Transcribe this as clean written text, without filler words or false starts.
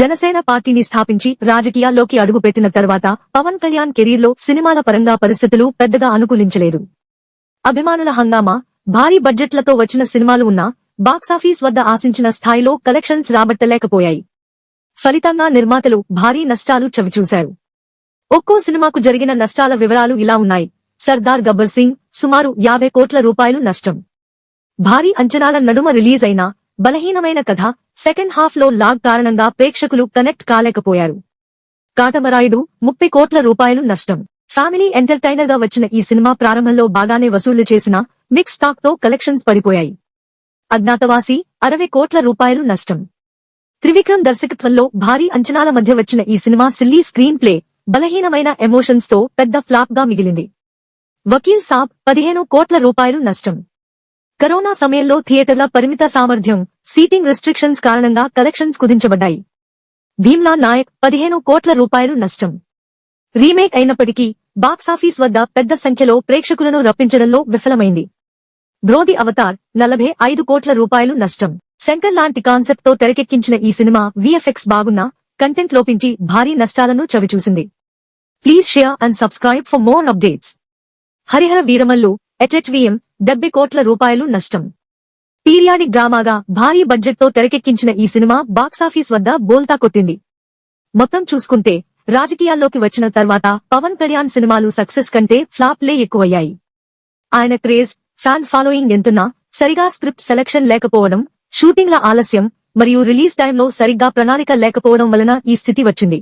జనసేన పార్టీని స్థాపించి రాజకీయాల్లోకి అడుగుపెట్టిన తర్వాత పవన్ కళ్యాణ్ కెరీర్లో సినిమాల పరంగా పరిస్థితులు పెద్దగా అనుకూలించలేదు. అభిమానుల హంగామా, భారీ బడ్జెట్లతో వచ్చిన సినిమాలు ఉన్నా బాక్సాఫీస్ వద్ద ఆశించిన స్థాయిలో కలెక్షన్స్ రాబట్టలేకపోయాయి. ఫలితంగా నిర్మాతలు భారీ నష్టాలు చవిచూశారు. ఒక్కో సినిమాకు జరిగిన నష్టాల వివరాలు ఇలా ఉన్నాయి. సర్దార్ గబ్బర్ సింగ్ సుమారు 50 కోట్ల రూపాయలు నష్టం. భారీ అంచనాల నడుమ రిలీజ్ అయిన బలహీనమైన కథ సెకండ్ హాఫ్ లో లాగ్ కారణంగా ప్రేక్షకులు కనెక్ట్ కాలేకపోయారు. కాటమరాయుడు 30 కోట్ల రూపాయలు నష్టం. ఫ్యామిలీ ఎంటర్టైనర్ గా వచ్చిన ఈ సినిమా ప్రారంభంలో బాగానే వసూళ్లు చేసినా మిక్స్ టాక్ తో కలెక్షన్స్ పడిపోయాయి. అజ్ఞాతవాసి 60 కోట్ల రూపాయలు నష్టం. త్రివిక్రమ్ దర్శకత్వంలో భారీ అంచనాల మధ్య వచ్చిన ఈ సినిమా సిల్లీ స్క్రీన్ ప్లే, బలహీనమైన ఎమోషన్స్ తో పెద్ద ఫ్లాప్ గా మిగిలింది. వకీల్ సాబ్ 15 కోట్ల రూపాయలు నష్టం. కరోనా సమయంలో థియేటర్ల పరిమిత సామర్థ్యం, సీటింగ్ రెస్ట్రిక్షన్స్ కారణంగా కలెక్షన్స్ కుదించబడ్డాయి. భీమ్లా నాయక్ 15 కోట్ల రూపాయలు నష్టం. రీమేక్ అయినప్పటికీ బాక్సాఫీస్ వద్ద పెద్ద సంఖ్యలో ప్రేక్షకులను రప్పించడంలో విఫలమైంది. బ్రోది అవతార్ 45 కోట్ల రూపాయలు నష్టం. శంకర్ లాంటి కాన్సెప్ట్ తో తెరకెక్కించిన ఈ సినిమా VFX బాగున్నా కంటెంట్ లోపించి భారీ నష్టాలను చవిచూసింది. Please share and subscribe for more updates. Harihara Veeramallu HHVM 70 కోట్ల రూపాయలు నష్టం. పీరియాడిక్ డ్రామాగా భారీ బడ్జెట్ తో తెరకెక్కించిన ఈ సినిమా బాక్సాఫీస్ వద్ద బోల్తా కొట్టింది. మొత్తం చూసుకుంటే రాజకీయాల్లోకి వచ్చిన తర్వాత పవన్ కళ్యాణ్ సినిమాలు సక్సెస్ కంటే ఫ్లాప్లే ఎక్కువయ్యాయి. ఆయన క్రేజ్, ఫ్యాన్ ఫాలోయింగ్ ఎంతున్నా సరిగా స్క్రిప్ట్ సెలక్షన్ లేకపోవడం, షూటింగ్ల ఆలస్యం మరియు రిలీజ్ టైంలో సరిగ్గా ప్రణాళిక లేకపోవడం వలన ఈ స్థితి వచ్చింది.